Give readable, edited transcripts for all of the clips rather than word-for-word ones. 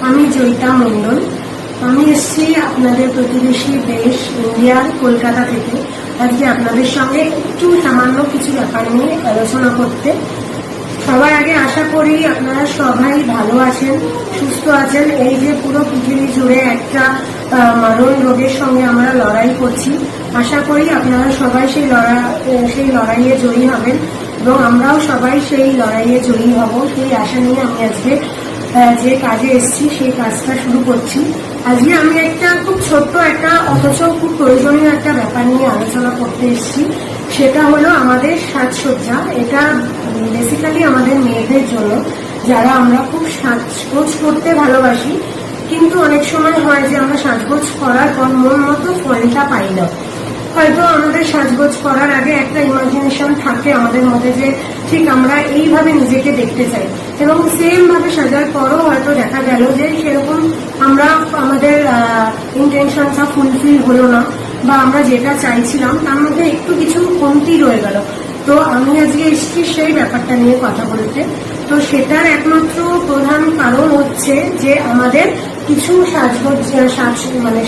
আমি জয়িতা মণ্ডল। আমি এসেছি আপনাদের প্রতিবেশী দেশ ইন্ডিয়ার কলকাতা থেকে আজকে আপনাদের সঙ্গে একটু সামান্য কিছু ব্যাপার নিয়ে আলোচনা করতে। সবার আগে আশা করি আপনারা সবাই ভালো আছেন, সুস্থ আছেন। এই যে পুরো পৃথিবী জুড়ে একটা মারণ রোগের সঙ্গে আমরা লড়াই করছি, আশা করি আপনারা সবাই সেই লড়াইয়ে জয়ী হবেন এবং আমরাও সবাই সেই লড়াইয়ে জয়ী হব, সেই আশা নিয়ে আমি আজকে যে কাজে এসেছি সেই কাজটা শুরু করছি। আজকে আমি একটা খুব ছোট্ট একটা অথচ খুব প্রয়োজনীয় একটা ব্যাপার নিয়ে আলোচনা করতে এসেছি। সেটা হলো আমাদের সাজসজ্জা। এটা বেসিক্যালি আমাদের মেয়েদের জন্য, যারা আমরা খুব সাজগোজ করতে ভালোবাসি, কিন্তু অনেক সময় হয় যে আমরা সাজগোজ করার পর মন মতো ফলটা পাই না। হয়তো আমাদের সাজগোজ করার আগে একটা ইমাজিনেশন থাকে আমাদের মধ্যে যে ঠিক আমরা এইভাবে নিজেকে দেখতে চাই, এবং সেম ভাবে সাজার পরও হয়তো দেখা গেল যে সেরকম আমরা আমাদের ইন্টেনশনটা ফুলফিল হলো না, বা আমরা যেটা চাইছিলাম তার মধ্যে একটু কিছু কমতি রয়ে গেল। তো আমি আজকে এসেছি সেই ব্যাপারটা নিয়ে কথা বলতে। তো সেটার একমাত্র প্রধান কারণ হচ্ছে যে আমাদের কিছু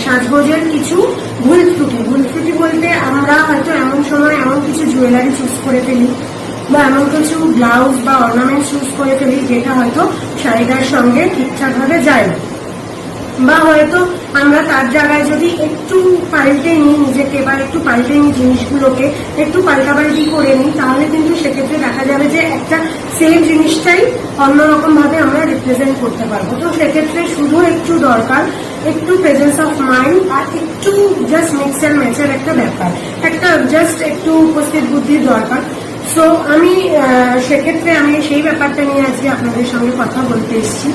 সাজগোজের কিছু ভুল ত্রুটি বলতে আমরা হয়তো এমন সময় এমন কিছু জুয়েলারি চুজ করে ফেলি, বা এমন কিছু ব্লাউজ বা অর্নামেন্ট চুজ করে ফেলি যেটা হয়তো শাড়িটার সঙ্গে ঠিকঠাক ভাবে যায় না, বা হয়তো আমরা তার জায়গায় যদি একটু পাল্টে নিই নিজেকে, বা একটু পাল্টে নিই জিনিসগুলোকে, একটু পাল্টাপাল্টি করে নিই, তাহলে কিন্তু সেক্ষেত্রে দেখা যাবে যে একটা সেম জিনিসটাই অন্যরকম ভাবে আমরা রিপ্রেজেন্ট করতে পারবো। তো সেক্ষেত্রে শুধু একটু দরকার একটু প্রেজেন্স অফ মাইন্ড, আর একটু জাস্ট মিক্স অ্যান্ড ম্যাচের একটা ব্যাপার, একটা জাস্ট একটু উপস্থিত বুদ্ধির দরকার। সো আমি সেক্ষেত্রে আমি সেই ব্যাপারটা নিয়ে আজকে আপনাদের সঙ্গে কথা বলতে এসেছি।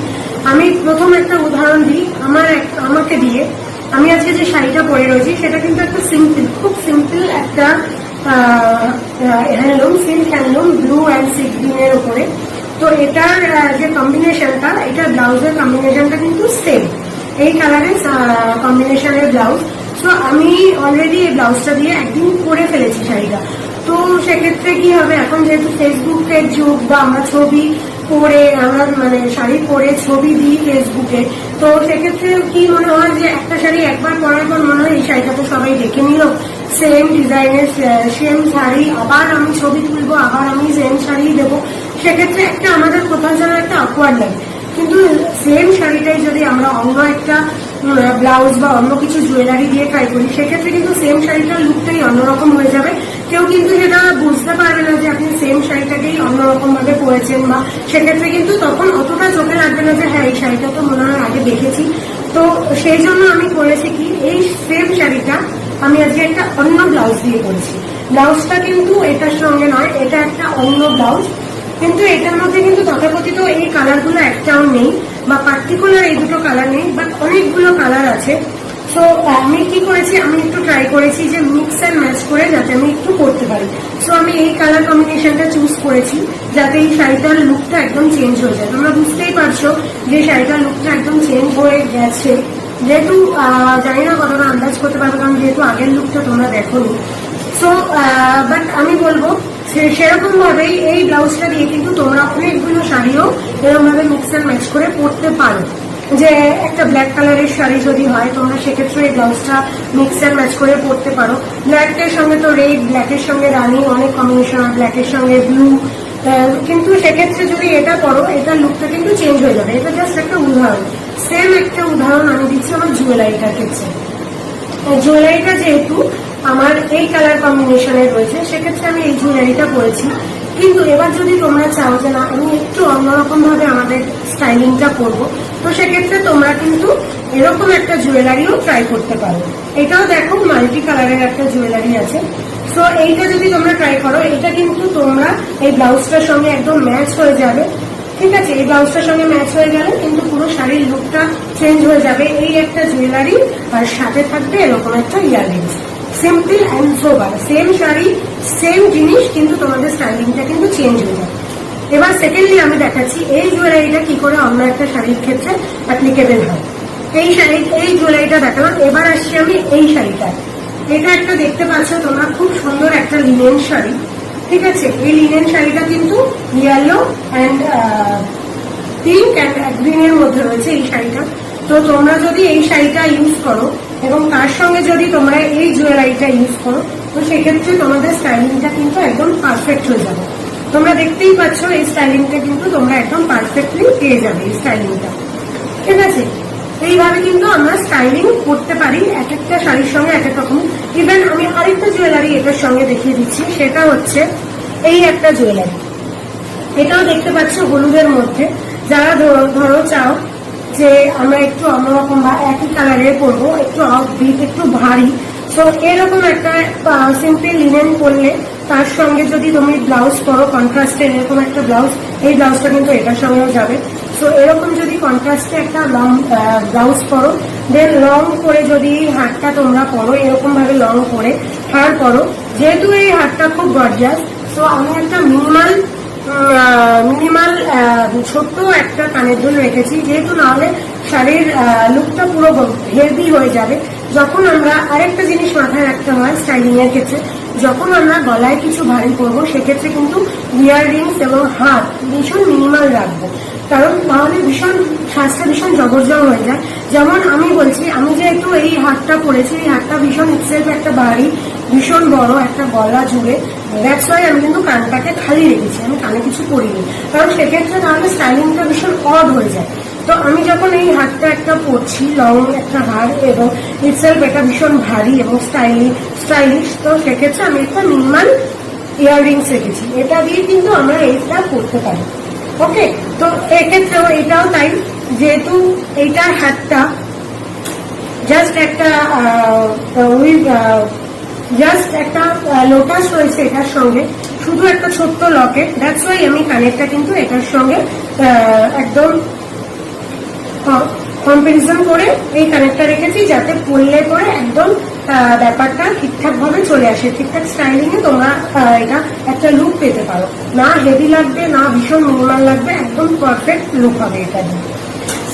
আমি প্রথম একটা উদাহরণ দিই আমাকে দিয়ে। আমি আজকে যে শাড়িটা পরে রয়েছি সেটা কিন্তু একটা খুব সিম্পল একটা silk handloom blue and sea গ্রিনের উপরে। তো এটার যে কম্বিনেশনটা, এটা ব্লাউজের কম্বিনেশনটা কিন্তু সেম, এই কালারের কম্বিনেশনের ব্লাউজ। সো আমি অলরেডি এই ব্লাউজটা দিয়ে একদিন পরে ফেলেছি শাড়িটা। তো সেক্ষেত্রে কি হবে, এখন যেহেতু ফেসবুকের যুগ, বা আমরা ছবি পরে আমরা শাড়ি পরে ছবি দিই ফেসবুকে, তো সেক্ষেত্রে কি মনে হয় যে একটা শাড়ি একবার পরার পর মনে হয় এই শাড়িটা তো সবাই দেখে নিল, সেম ডিজাইনের সেম শাড়ি, আবার আমি ছবি তুলবো, আবার আমি সেম শাড়ি দেবো। সেক্ষেত্রে একটা আমাদের কোথাও যেন একটা অকওয়ার্ড লাগে। কিন্তু সেম শাড়িটাই যদি আমরা অন্য একটা ব্লাউজ বা অন্য কিছু জুয়েলারি দিয়ে ট্রাই করি, সেক্ষেত্রে কিন্তু সেম শাড়িটার লুকটাই অন্যরকম হয়ে যাবে। কেউ কিন্তু সেটা বুঝতে পারবে না যে আপনি সেম শাড়িটাকেই অন্যরকম ভাবে পরেছেন, বা সেক্ষেত্রে কিন্তু তখন অতটা চোখে লাগবে না যে হ্যাঁ এই শাড়িটা তো মনে হয় আগে দেখেছি। তো সেই জন্য আমি করেছি কি, এই সেম শাড়িটা আমি আজকে একটা অন্য ব্লাউজ দিয়ে করেছি। ব্লাউজটা কিন্তু এটার সঙ্গে নয়, এটা একটা অন্য ব্লাউজ, কিন্তু এটার মধ্যে কিন্তু তথাকথিত এই কালারগুলো একটাও নেই, বা পার্টিকুলার এই দুটো কালার নেই, বাট অনেকগুলো কালার আছে। সো আমি কি করেছি, আমি একটু ট্রাই করেছি যে মিক্স অ্যান্ড ম্যাচ করে যাতে আমি একটু করতে পারি। সো আমি এই কালার কম্বিনেশনটা চুজ করেছি যাতে এই শাড়িটার লুকটা একদম চেঞ্জ হয়ে যায়। তোমরা বুঝতেই পারছো যে শাড়িটার লুকটা একদম চেঞ্জ হয়ে গেছে, যেহেতু জানি না কতটা আন্দাজ করতে পারবো, কারণ যেহেতু আগের লুকটা তোমরা দেখোনি। সো বাট আমি বলবো সেরকম ভাবেই এই ব্লাউজটা দিয়ে কিন্তু তোমরা অনেকগুলো শাড়িও এরকম ভাবে মিক্স অ্যান্ড ম্যাচ করে পরতে পারো। যে একটা ব্ল্যাক কালারের শাড়ি যদি হয়, তোমরা সেক্ষেত্রে এই ব্লাউজটা মিক্স অ্যান্ড ম্যাচ করে পরতে পারো। ব্ল্যাকের সঙ্গে তো রেড, ব্ল্যাকের সঙ্গে রানি, অনেক কম্বিনেশন, ব্ল্যাকের সঙ্গে ব্লু। কিন্তু সেক্ষেত্রে যদি এটা করো, এটার লুকটা কিন্তু চেঞ্জ হয়ে যাবে। এটা জাস্ট একটা উদাহরণ, সেম একটা উদাহরণ আমি দিচ্ছি আমার জুয়েলারিটার ক্ষেত্রে। জুয়েলারিটা যেহেতু আমার এই কালার কম্বিনেশনের রয়েছে, সেক্ষেত্রে আমি এই জুয়েলারিটা পরেছি। কিন্তু এবার যদি তোমরা চাও যে না আমি একটু অন্যরকম ভাবে আমাদের স্টাইলিংটা করবো, তো সেক্ষেত্রে তোমরা কিন্তু এরকম একটা জুয়েলারিও ট্রাই করতে পারো। এটাও দেখো মাল্টি কালারের একটা জুয়েলারি আছে। সো এইটা যদি তোমরা ট্রাই করো, এটা কিন্তু তোমরা এই ব্লাউজটার সঙ্গে একদম ম্যাচ হয়ে যাবে। ঠিক আছে, এই ব্লাউজটার সঙ্গে ম্যাচ হয়ে গেলে কিন্তু পুরো শাড়ির লুকটা চেঞ্জ হয়ে যাবে। এই একটা জুয়েলারি আর সাথে থাকবে এরকম একটা earrings, simple and sober, same sari same জিনিস, কিন্তু তোমাদের স্টাইলিংটা কিন্তু চেঞ্জ হয়ে যাবে। এবার সেকেন্ডলি আমি দেখাচ্ছি এই জুয়েলারিটা কি করে অন্য একটা শাড়ির ক্ষেত্রে অ্যাপ্লিকেবল হয়। এই জুয়েলারিটা দেখালাম, এবার আসছি আমি এই শাড়িটা। এটা একটা দেখতে পাচ্ছ তোমরা, খুব সুন্দর একটা লিনেন শাড়ি। ঠিক আছে, এই লিনেন শাড়িটা কিন্তু ইয়েলো অ্যান্ড পিঙ্ক অ্যান্ড গ্রিনের মধ্যে রয়েছে এই শাড়িটা। তো তোমরা যদি এই শাড়িটা ইউজ করো এবং তার সঙ্গে যদি তোমরা এই জুয়েলারিটা ইউজ করো, তো সেক্ষেত্রে তোমাদের স্টাইলিংটা কিন্তু একদম পারফেক্ট হয়ে যাবে। তোমরা দেখতেই পাচ্ছ এই স্টাইলিংটা কিন্তু তোমরা একদম পারফেক্টলি পেয়ে যাবে এই স্টাইলিংটা, ঠিক আছে। এইভাবে কিন্তু আমরা স্টাইলিং করতে পারি এক একটা শাড়ির সঙ্গে এক এক রকম। ইভেন আমি আরেকটা জুয়েলারি এটার সঙ্গে দেখিয়ে দিচ্ছি, সেটা হচ্ছে এই একটা জুয়েলারি। এটাও দেখতে পাচ্ছ হলুদের মধ্যে। যারা ধরো চাও যে আমরা একটু অন্যরকম বা একই কালারের পরবো, একটু আউটবিট, একটু ভারী, তো এরকম একটা সিম্পল লিনেন পরলে তার সঙ্গে যদি তুমি ব্লাউজ পরো কন্ট্রাস্টের, এরকম একটা ব্লাউজ, এই ব্লাউজটা কিন্তু এটার সঙ্গেও যাবে। তো এরকম যদি কন্ট্রাস্টে একটা লং ব্লাউজ পরো, দেন লং করে যদি হাতটা তোমরা পরো, এরকম ভাবে লং করে হার পরো, যেহেতু এই হাতটা খুব গর্জিয়াস, তো আমি একটা মিনিমাল ছোট্ট একটা কানের দুল রেখেছি, যেহেতু নাহলে শাড়ির লুকটা পুরো হেভি হয়ে যাবে। যখন আমরা আরেকটা জিনিস মাথায় রাখতে হয় স্টাইলিং এর ক্ষেত্রে, যখন আমরা গলায় কিছু ভারী করবো সেক্ষেত্রে কিন্তু ইয়াররিংস এবং হাত ভীষণ মিনিমাল রাখবো, কারণ তাহলে ভীষণ সাজটা ভীষণ জবরজং হয়ে যায়। যেমন আমি বলছি, আমি যেহেতু এই হাতটা পরেছি, এই হাতটা ভীষণ ইটসেলফ একটা ভারী, ভীষণ বড় একটা গলা জুড়ে, দ্যাটস ওয়াই আমি কিন্তু কানটাকে খালি রেখেছি, আমি কানে কিছু পরিনি, কারণ সেক্ষেত্রে তাহলে স্টাইলিংটা ভীষণ অড হয়ে যায়। তো আমি যখন এই হাতটা একটা পরছি, লং একটা হার এবং ইটসেলফ এটা ভীষণ ভারী এবং স্টাইলিশ, তো সেক্ষেত্রে আমি একটা মিনিমাল ইয়াররিংস রেখেছি, এটা দিয়ে কিন্তু আমরা এইটা করতে পারি। ওকে, তো এক্ষেত্রেও এটাও তাই, যেহেতু এইটার হাতটা জাস্ট একটা জাস্ট একটা লোটাস রয়েছে এটার সঙ্গে, শুধু একটা ছোট্ট লকেট, দ্যাটস ওয়াই আমি কানেরটা কিন্তু এটার সঙ্গে একদম কম্পারিজন করে এই কানেরটা রেখেছি, যাতে পরলে পরে একদম ব্যাপারটা ঠিকঠাক ভাবে চলে আসে, ঠিকঠাক স্টাইলিং এ তোমরা এটা একটা লুক পেতে পারো, না হেভি লাগবে না ভীষণ মিনিমাল লাগবে, একদম পারফেক্ট লুক হবে এটা দিয়ে।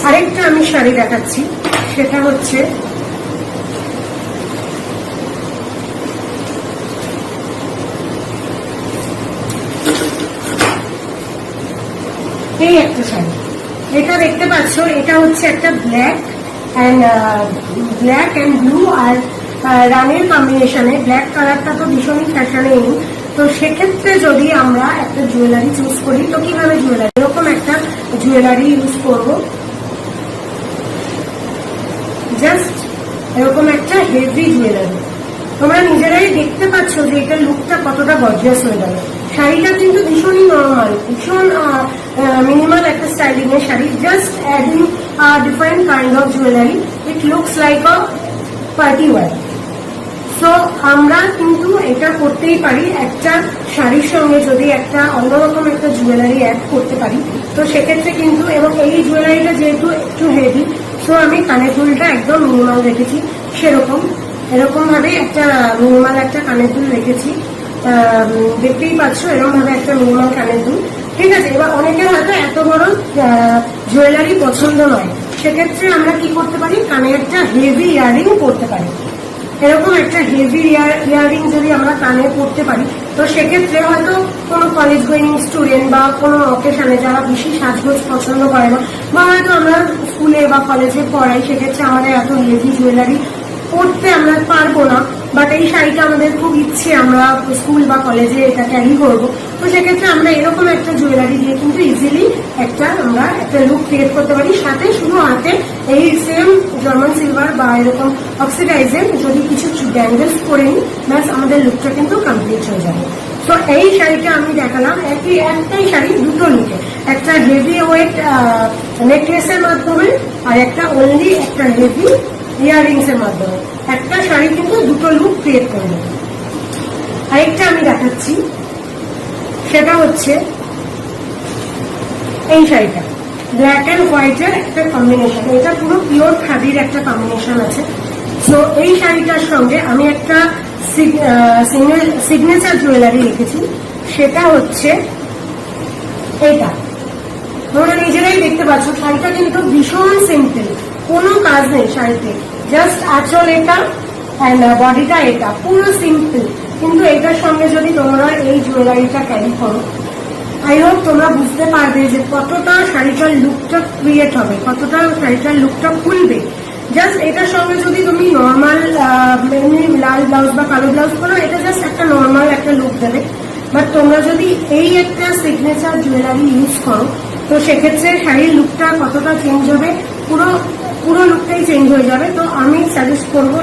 আরেকটা আমি শাড়ি দেখাচ্ছি, সেটা হচ্ছে এই একটা শাড়ি। এটা দেখতে পাচ্ছ, এটা হচ্ছে একটা ব্ল্যাক অ্যান্ড ব্লু আর রানের কম্বিনেশনে। ব্ল্যাক কালারটা তো ভীষণই ফ্যাশনে, তো সেক্ষেত্রে যদি আমরা একটা জুয়েলারি চুজ করি, তো কিভাবে জুয়েলারি, এরকম একটা জুয়েলারি ইউজ করব, জাস্ট এরকম একটা হেভি জুয়েলারি। তোমরা নিজেরাই দেখতে পাচ্ছ যে এটার লুকটা কতটা গর্জিয়াস হয়ে গেল। শাড়িটা কিন্তু ভীষণই নর্মাল, ভীষণ মিনিমাল একটা স্টাইলিং এর sari, just adding different kind of jewellery, it looks like a party wear. So আমরা কিন্তু এটা করতেই পারি, একটা শাড়ির সঙ্গে যদি একটা অন্যরকম একটা জুয়েলারি অ্যাড করতে পারি, তো সেক্ষেত্রে কিন্তু, এবং এই জুয়েলারিটা যেহেতু একটু হেভি, সো আমি কানের দুলটা একদম মিনিমাল রেখেছি, সেরকম এরকম ভাবে একটা মিনিমাল একটা কানের দুল রেখেছি, দেখতেই পাচ্ছ এরকম ভাবে একটা মিনিমাল কানের দুল, ঠিক আছে। এবার অনেকের হয়তো এত বড় জুয়েলারি পছন্দ নয়, সেক্ষেত্রে আমরা কি করতে পারি, কানে একটা হেভি ইয়াররিং পরতে পারি। এরকম একটা হেভি ইয়াররিং যদি আমরা কানে পরতে পারি, তো সেক্ষেত্রে হয়তো কোনো কলেজ গোয়িং স্টুডেন্ট বা কোনো অকেশনে যারা বেশি সাজগোজ পছন্দ করে না, বা হয়তো আমরা স্কুলে বা কলেজে পড়াই, সেক্ষেত্রে আমাদের এত হেভি জুয়েলারি পরতে আমরা পারবো না, বাট এই শাড়িটা আমাদের খুব ইচ্ছে, আমরা স্কুল বা কলেজে এটা ক্যারি করবো, তো সেক্ষেত্রে আমরা এরকম একটা জুয়েলারি দিয়ে কিন্তু ইজিলি আমরা একটা লুক ক্রিয়েট করতে পারি। সাথে শুধু হাতে এই সেম জার্মান সিলভার বা এরকম অক্সিডাইজের যদি কিছু ব্যাঙ্গেলস করে নিই, ব্যাস আমাদের লুকটা কিন্তু কমপ্লিট হয়ে যাবে। তো এই শাড়িটা আমি দেখালাম একটাই শাড়ি দুটো লুকে, একটা হেভি ওয়েট নেকলেসের মাধ্যমে আর একটা অনলি একটা হেভি ইয়াররিংস এর মাধ্যমে, একটা শাড়ি কিন্তু দুটো লুক ক্রিয়েট করবে। আরেকটা আমি দেখাচ্ছি, সেটা হচ্ছে এই শাড়িটা, ব্ল্যাক অ্যান্ড হোয়াইটের একটা কম্বিনেশন, এটা পুরো পিওর খাদির একটা কম্বিনেশন আছে। তো এই শাড়িটার সঙ্গে আমি একটা সিগনেচার জুয়েলারি রেখেছি, সেটা হচ্ছে এইটা। তোমরা নিজেরাই দেখতে পাচ্ছ শাড়িটা কিন্তু ভীষণ সিম্পল, কোনো কাজ নেই শাড়িতে, জাস্ট আঁচল এটা অ্যান্ড বডিটা এটা, পুরো সিম্পল। কিন্তু এটার সঙ্গে যদি তোমরা এই জুয়েলারিটা ক্যারি করো, আই হোপ তোমরা বুঝতে পারবে যে কতটা শাড়িটার লুকটা ক্রিয়েট হবে, কতটা শাড়িটার লুকটা খুলবে। জাস্ট এটার সঙ্গে যদি তুমি নর্মাল এমনি লাল ব্লাউজ বা কালো ব্লাউজ করো, এটা জাস্ট একটা নর্মাল একটা লুক দেবে। বাট তোমরা যদি এই একটা সিগনেচার জুয়েলারি ইউজ করো, তো সেক্ষেত্রে শাড়ির লুকটা কতটা চেঞ্জ হবে, পুরো লুকটাই চেঞ্জ হয়ে যাবে। তো আমি সাজেস্ট করবো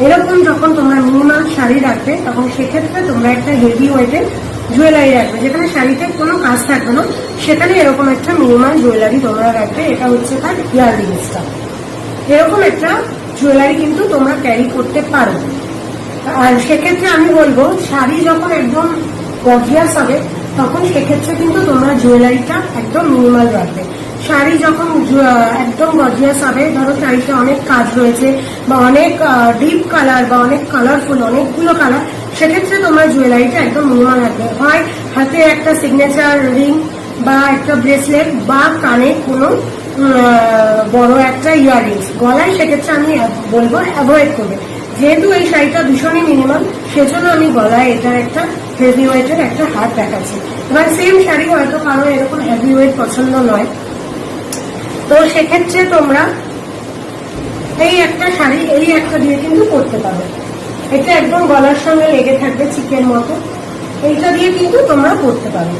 এরকম যখন তোমরা মিনিমাল শাড়ি রাখবে, তখন সেক্ষেত্রে তোমরা একটা হেভি ওয়েটের জুয়েলারি রাখবে, যেখানে শাড়িতে কোনো কাজ থাকবে না, সেখানে এরকম একটা মিনিমাল জুয়েলারি তোমরা রাখবে। এটা হচ্ছে তার ইয়াররিংসটা। এরকম একটা জুয়েলারি কিন্তু তোমরা ক্যারি করতে পারো। আর সেক্ষেত্রে আমি বলবো শাড়ি যখন একদম গর্জিয়াস হবে, তখন সেক্ষেত্রে কিন্তু তোমরা জুয়েলারিটা একদম মিনিমাল রাখবে। শাড়ি যখন একদম গর্জিয়াস হবে, ধরো শাড়িতে অনেক কাজ রয়েছে বা অনেক ডিপ কালার বা অনেক কালারফুল, অনেকগুলো কালার, সেক্ষেত্রে তোমরা জুয়েলারিটা একদম মিনিমাল রাখবে। হয় হাতে একটা সিগনেচার রিং বা একটা ব্রেসলেট বা কানে কোনো বড় একটা ইয়াররিংস, গলায় সেক্ষেত্রে আমি বলবো অ্যাভয়েড করবে। যেহেতু এই শাড়িটা ভীষণই মিনিমাম, সেজন্য আমি গলায় এটার একটা হেভি ওয়েটের একটা হাত দেখাচ্ছি। এবার সেম শাড়ি হয়তো কারো এরকম হেভি ওয়েট পছন্দ নয়, তো সেক্ষেত্রে তোমরা এই একটা শাড়ি এই একটা দিয়ে কিন্তু পরতে পারো। এটা একদম গলার সঙ্গে লেগে থাকবে চিকেন মতো, এইটা দিয়ে কিন্তু তোমরা পরতে পারো।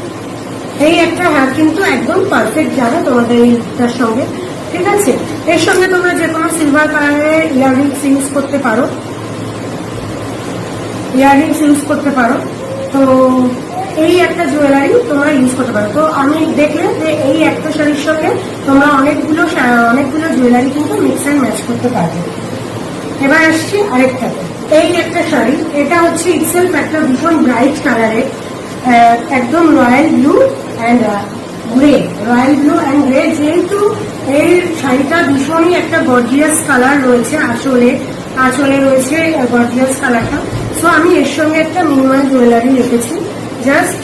এই একটা হাত কিন্তু একদম পারফেক্ট যাবে তোমাদের এইটার সঙ্গে, ঠিক আছে। এর সঙ্গে তোমরা যে কোনো সিলভার কালারের ইয়াররিংস ইউজ করতে পারো, তো এই একটা জুয়েলারি তোমরা ইউজ করতে পারো। তো আমি দেখলে যে এই একটা শাড়ির সঙ্গে তোমরা অনেকগুলো জুয়েলারি কিন্তু মিক্স অ্যান্ড ম্যাচ করতে পারবে। এবার আসছি আরেকটাতে। এই একটা শাড়ি, এটা হচ্ছে ইটসেলফ একটা ভীষণ ব্রাইট কালারের, একদম রয়্যাল ব্লু অ্যান্ড গ্রে। যেহেতু এই শাড়িটা ভীষণই একটা গর্জিয়াস কালার রয়েছে, আঁচলে রয়েছে গর্জিয়াস কালারটা, সো আমি এর সঙ্গে একটা মিনিমাল জুয়েলারি রেখেছি। জাস্ট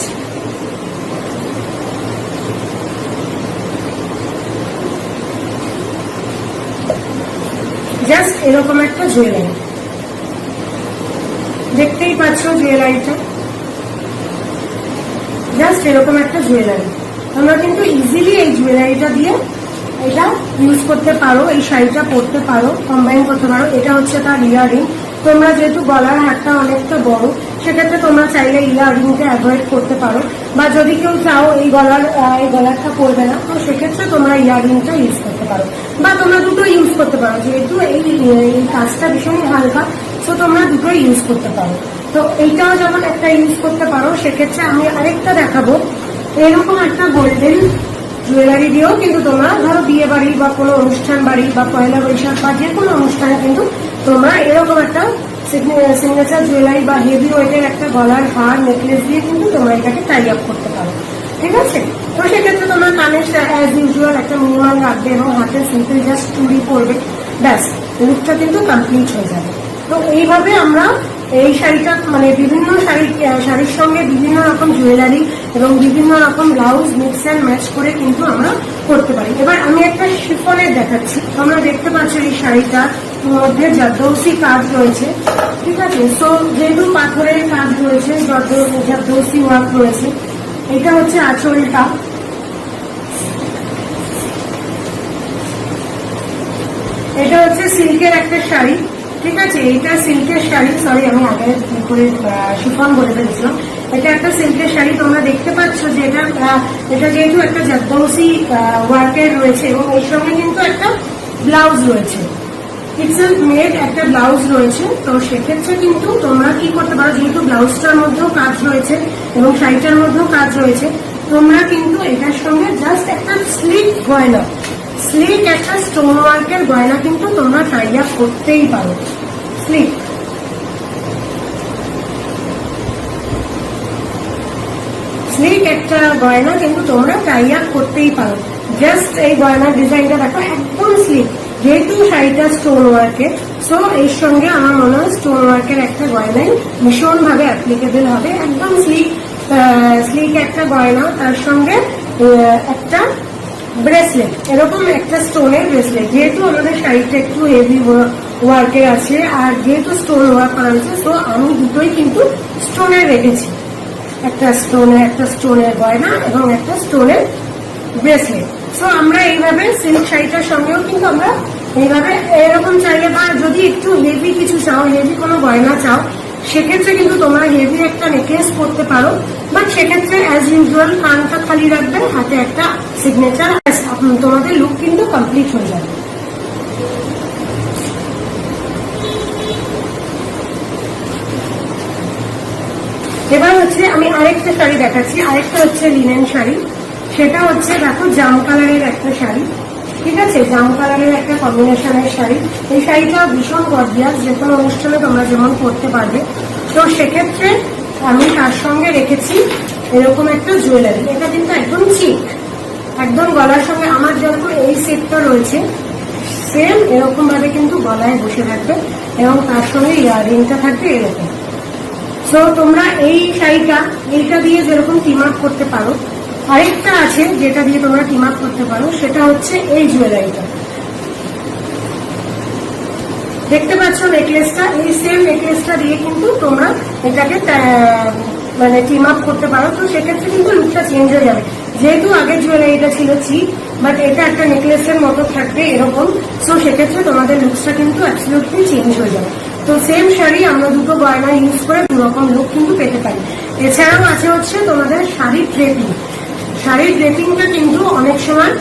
এরকম একটা জুয়েলারি, দেখতেই পাচ্ছ জুয়েলারিটা, জাস্ট এরকম একটা জুয়েলারি। তোমরা কিন্তু ইজিলি এই জুয়েলারিটা দিয়ে এটা ইউজ করতে পারো, এই শাড়িটা পরতে পারো, কম্বাইন করতে পারো। এটা হচ্ছে তার ইয়াররিং। তোমরা যেহেতু গলার হাতটা অনেকটা বড়, সেক্ষেত্রে তোমরা চাইলে ইয়াররিংটা অ্যাভয়েড করতে পারো, বা যদি কেউ চাও এই গলারটা পরবে না, তো সেক্ষেত্রে তোমরা ইয়াররিংটা ইউজ করতে পারো, বা তোমরা দুটো ইউজ করতে পারো। যেহেতু এই কাজটা ভীষণই হালকা, তো তোমরা দুটো ইউজ করতে পারো। তো এইটাও যেমন একটা ইউজ করতে পারো, সেক্ষেত্রে আমি আরেকটা দেখাবো। এরকম একটা গোল্ডেন জুয়েলারি দিয়েও কিন্তু তোমরা ধরো বিয়ে বাড়ি বা কোনো অনুষ্ঠান বাড়ি বা পয়লা বৈশাখ বা যে কোনো অনুষ্ঠানে কিন্তু তোমরা এরকম একটা সিগনেচার জুয়েলারি বা হেভি ওয়েটের একটা গলার হার নেকলেস দিয়ে কিন্তু তোমরা এটাকে টাই আপ করতে পারো, ঠিক আছে। তো সেক্ষেত্রে তোমরা কানের অ্যাজ ইউজুয়াল একটা মিনিমাল রাখবে এবং হাতে সিম্পল জাস্ট চুড়ি পরবে, ব্যাস লুকটা কিন্তু কমপ্লিট হয়ে যাবে। তো এইভাবে আমরা এই শাড়িটা মানে বিভিন্ন শাড়ির সঙ্গে বিভিন্ন রকম জুয়েলারি এবং বিভিন্ন রকম ব্লাউজ মিক্স অ্যান্ড ম্যাচ করে কিন্তু আমরা করতে পারি। এবার আমি একটা শিফনের দেখাচ্ছি। তোমরা দেখতে পাচ্ছ এই শাড়িটার মধ্যে জারদৌসি কাজ রয়েছে, ঠিক আছে। তো যেহেতু পাথরের কাজ রয়েছে, জারদৌসি ওয়ার্ক রয়েছে। এটা হচ্ছে আঁচলটা, এটা হচ্ছে সিল্কের একটা শাড়ি, ঠিক আছে। এটা সিল্কের শাড়ি, সরি আমি আগে করে শিফন বলে ফেলেছিলাম। এটা একটা সিল্কের শাড়ি। তোমরা দেখতে পাচ্ছ যে এটা যেহেতু একটা জারদৌসি ওয়ার্কের রয়েছে এবং এর সঙ্গে কিন্তু একটা ব্লাউজ রয়েছে, ইটসেলফ মেড একটা ব্লাউজ রয়েছে। তো সেক্ষেত্রে কিন্তু তোমরা কি করতে পারো, যেহেতু ব্লাউজটার মধ্যেও কাজ রয়েছে এবং শাড়িটার মধ্যেও কাজ রয়েছে, তোমরা কিন্তু এটার সঙ্গে জাস্ট একটা স্লিক একটা স্টোন ওয়ার্কের গয়না কিন্তু তোমরা টাই আপ করতেই পারো। স্লিক একটা গয়না কিন্তু তোমরা টাই আপ করতেই পারো। জাস্ট এই গয়নার ডিজাইনটা দেখো, একদম স্লিক। যেহেতু শাড়িটা স্টোন ওয়ার্কের, সো এর সঙ্গে আমার মনে হয় স্টোন ওয়ার্কের একটা গয়নাই ভীষণ ভাবে অ্যাপ্লিকেবল হবে। একদম স্লিক একটা গয়না, তার সঙ্গে একটা ব্রেসলেট, এরকম একটা স্টোনের ব্রেসলেট। যেহেতু আমাদের শাড়িটা একটু হেভি ওয়ার্কের আছে আর যেহেতু স্টোন ওয়ার্ক করা হয়েছে, তো আমি দুটোই কিন্তু স্টোনের রেখেছি। একটা স্টোনের গয়না এবং একটা স্টোনের ব্রেসলেট। সো আমরা এইভাবে সিল্ক শাড়িটার সঙ্গেও কিন্তু আমরা এইভাবে এরকম চাইলে, বা যদি একটু হেভি কিছু চাও, হেভি কোনো গয়না চাও, সেক্ষেত্রে কিন্তু তোমরা হেভি একটা নেকলেস পরতে পারো। বাট সেক্ষেত্রে অ্যাজ ইউজুয়াল কানটা খালি রাখবে, হাতে একটা সিগনেচার, তোমাদের লুক কিন্তু কমপ্লিট হয়ে যাবে। এবার হচ্ছে আমি আরেকটা শাড়ি দেখাচ্ছি, আরেকটা হচ্ছে লিনেন শাড়ি। সেটা হচ্ছে দেখো জাম কালারের একটা শাড়ি, ঠিক আছে, জাম কালারের একটা কম্বিনেশনের শাড়ি। এই শাড়িটা ভীষণ গর্জিয়াস, যে কোনো অনুষ্ঠানে তোমরা যেমন পরতে পারবে। তো সেক্ষেত্রে আমি তার সঙ্গে রেখেছি এরকম একটা জুয়েলারি। এটা কিন্তু একদম চিক, একদম গলার সঙ্গে আমার যেরকম এই সেটটা রয়েছে সেম এরকম ভাবে কিন্তু গলায় বসে থাকবে, এবং তার সঙ্গে ইয়াররিংটা থাকবে এরকম। সো তোমরা এই শাড়িটা এইটা দিয়ে যেরকম টিম আপ করতে পারো, আরেকটা আছে যেটা দিয়ে তোমরা টিম আপ করতে পারো, সেটা হচ্ছে এই জুয়েলারিটা। দেখতে পাচ্ছ নেকলেসটা, এই সেম নেকলেসটা দিয়ে কিন্তু তোমরা এটাকে মানে টিম আপ করতে পারো। তো সেক্ষেত্রে কিন্তু লুকটা চেঞ্জ হয়ে যাবে, যেহেতু আগের জুয়েলারিটা ছিল চিপ, বাট এটা একটা নেকলেসের মতো থাকবে এরকম। সো সেক্ষেত্রে তোমাদের লুকসটা কিন্তু অ্যাবসলিউটলি চেঞ্জ হয়ে যাবে। তো সেম শাড়ি আমরা দুটো গয়না ইউজ করে দুরকম লুক কিন্তু পেতে পারি। এছাড়াও আছে হচ্ছে তোমাদের শাড়ির ড্রেপিং। শাড়ির ড্রেপিংটা কিন্তু অনেক সময়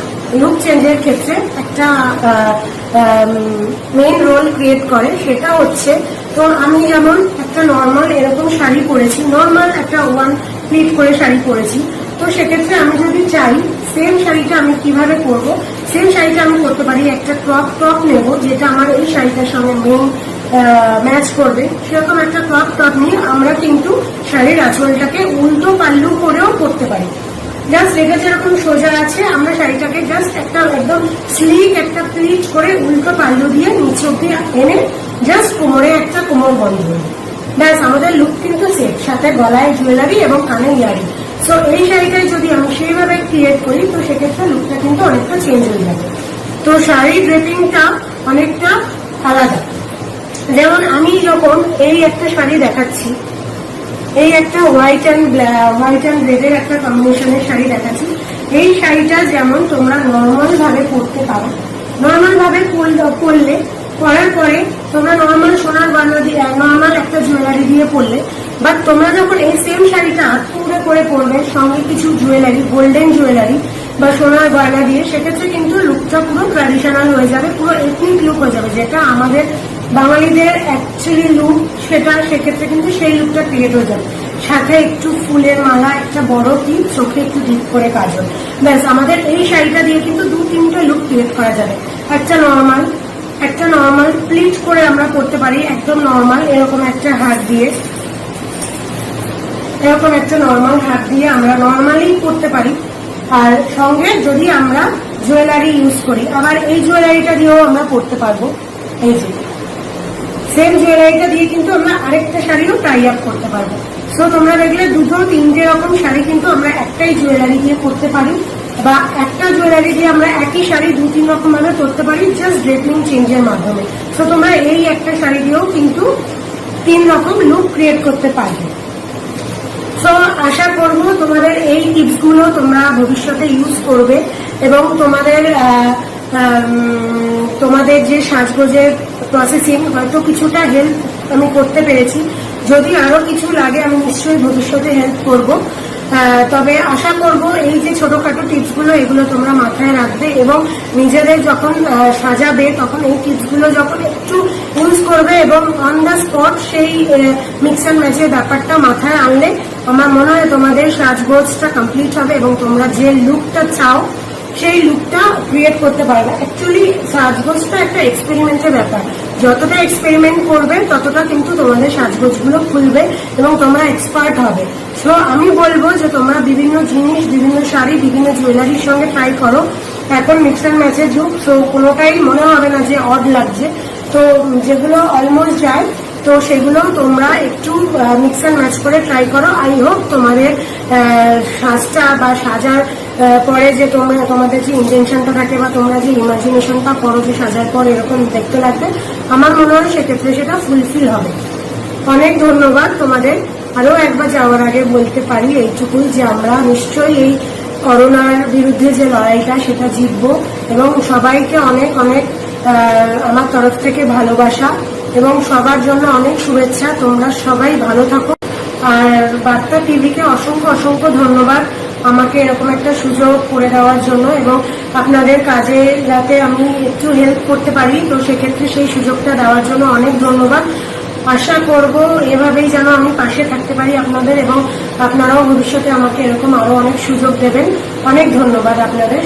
লুক চেঞ্জের ক্ষেত্রে একটা মেইন রোল ক্রিয়েট করে। সেটা হচ্ছে, তো আমি যেমন একটা নর্মাল এরকম শাড়ি পরেছি, নর্মাল একটা ওয়ান প্লিট করে শাড়ি পরেছি। তো সেক্ষেত্রে আমি যদি চাই সেম শাড়িটা আমি কিভাবে পরবো, সেম শাড়িটা আমি করতে পারি একটা ক্রপ টপ নেবো, যেটা আমার এই শাড়িটার সঙ্গে মেইন ম্যাচ করবে। সেরকম একটা ক্রপ টপ নিয়ে আমরা কিন্তু শাড়ির আঁচলটাকে উল্টো পাল্লু করেও পরতে পারি। জাস্ট এটা যেরকম সোজা আছে, আমরা শাড়িটাকে জাস্ট একটা একদম স্লিক একটা প্লিট করে উল্টো পাল্লু দিয়ে নিচে অব্দি এনে জাস্ট কোমরে একটা কোমর বন্ধ করবো, ব্যাস আমাদের লুক কিন্তু সেট, সাথে গলায় জুয়েলারি এবং কানে ইয়ারিং। সো এই শাড়িটাই যদি আমি সেইভাবে ক্রিয়েট করি, তো সেক্ষেত্রে লুকটা কিন্তু অনেকটা চেঞ্জ হয়ে যাবে। তো শাড়ির ড্রেপিংটা অনেকটা আলাদা। যেমন আমি যখন এই একটা শাড়ি দেখাচ্ছি, এই একটা হোয়াইট অ্যান্ড রেডের একটা কম্বিনেশনের শাড়ি দেখাচ্ছি। এই শাড়িটা যেমন তোমরা নর্মাল ভাবে পরতে পারো, নর্মাল ভাবে পরলে, পরার পরে তোমরা নর্মাল সোনার গয়না দিয়ে নর্মাল একটা জুয়েলারি দিয়ে পরলে, বাট তোমরা যখন এই সেম শাড়িটা আটপুরে করে পরবে সঙ্গে কিছু জুয়েলারি, গোল্ডেন জুয়েলারি বা সোনার গয়না দিয়ে, সেক্ষেত্রে কিন্তু লুকটা পুরো ট্র্যাডিশনাল হয়ে যাবে, পুরো এথনিক লুক হয়ে যাবে, যেটা আমাদের বাঙালিদের অ্যাকচুয়ালি লুক, সেটা সেক্ষেত্রে কিন্তু সেই লুকটা ক্রিয়েট হয়ে যাবে। সাথে একটু ফুলের মালা, একটা বড় টিপ, চোখে একটু ডিপ করে কাজল, ব্যাস আমাদের এই শাড়িটা দিয়ে কিন্তু 2-3টা লুক ক্রিয়েট করা যাবে। একটা নর্মাল প্লিট করে আমরা করতে পারি, একদম নর্মাল এরকম একটা হাত দিয়ে, এরকম একটা নর্মাল হাত দিয়ে আমরা নর্মালি করতে পারি। আর সঙ্গে যদি আমরা জুয়েলারি ইউজ করি, আবার এই জুয়েলারিটা দিয়েও আমরা করতে পারবো। এই যে সেম জুয়েলারিটা দিয়ে কিন্তু আমরা আরেকটা শাড়িও টাই আপ করতে পারবো। সো তোমরা দেখলে 2-3টে রকম শাড়ি কিন্তু আমরা একটাই জুয়েলারি দিয়ে করতে পারি, বা একটা জুয়েলারি দিয়ে আমরা একই শাড়ি 2-3 রকম ভাবে করতে পারি, জাস্ট ড্রেপিং চেঞ্জের মাধ্যমে। সো তোমরা এই একটা শাড়ি দিয়েও কিন্তু 3 রকম লুক ক্রিয়েট করতে পারবে। সো আশা করবো তোমাদের এই টিপসগুলো তোমরা ভবিষ্যতে ইউজ করবে, এবং তোমাদের যে সাজগোজের প্রসেসিং হয়তো কিছুটা হেল্প আমি করতে পেরেছি। যদি আরো কিছু লাগে আমি নিশ্চয়ই ভবিষ্যতে হেল্প করব। তবে আশা করব এই যে ছোটখাটো টিপসগুলো, এগুলো তোমরা মাথায় রাখবে, এবং নিজেদের যখন সাজাবে তখন এই টিপসগুলো যখন একটু ইউজ করবে, এবং অন দ্য স্পট সেই মিক্স অ্যান্ড ম্যাচের ব্যাপারটা মাথায় আনলে আমার মনে হয় তোমাদের সাজগোজটা কমপ্লিট হবে, এবং তোমরা যে লুকটা চাও সেই লুকটা ক্রিয়েট করতে পারবে। অ্যাকচুয়ালি সাজগোজটা একটা এক্সপেরিমেন্টের ব্যাপার, যতটা এক্সপেরিমেন্ট করবে ততটা কিন্তু তোমাদের সাজগোজগুলো খুলবে এবং তোমরা এক্সপার্ট হবে। সো আমি বলবো যে তোমরা বিভিন্ন জিনিস, বিভিন্ন শাড়ি, বিভিন্ন জুয়েলারির সঙ্গে ট্রাই করো। এখন মিক্স অ্যান্ড ম্যাচের যুগ, সো কোনোটাই মনে হবে না যে অড লাগছে। তো যেগুলো অলমোস্ট যায়, তো সেগুলো তোমরা একটু মিক্স অ্যান্ড ম্যাচ করে ট্রাই করো। আই হোপ তোমাদের সাজটা বা সাজার পরে যে তোমাদের যে ইন্টেনশনটা থাকে বা তোমরা যে ইমাজিনেশনটা করো যে সাজার পর এরকম দেখতে লাগবে, আমার মনে হয় সেক্ষেত্রে সেটা ফুলফিল হবে। অনেক ধন্যবাদ তোমাদের। আরো একবার যাওয়ার আগে বলতে পারি এইটুকুই যে আমরা নিশ্চয়ই এই করোনার বিরুদ্ধে যে লড়াইটা সেটা জিতবো, এবং সবাইকে অনেক অনেক আমার তরফ থেকে ভালোবাসা এবং সবার জন্য অনেক শুভেচ্ছা। তোমরা সবাই ভালো থাকো। আর বার্তা টিভিকে অসংখ্য অসংখ্য ধন্যবাদ আমাকে এরকম একটা সুযোগ করে দেওয়ার জন্য, এবং আপনাদের কাজে যাতে আমি একটু হেল্প করতে পারি, তো সেক্ষেত্রে সেই সুযোগটা দেওয়ার জন্য অনেক ধন্যবাদ। আশা করব এভাবেই যেন আমি পাশে থাকতে পারি আপনাদের, এবং আপনারাও ভবিষ্যতে আমাকে এরকম আরো অনেক সুযোগ দেবেন। অনেক ধন্যবাদ আপনাদের।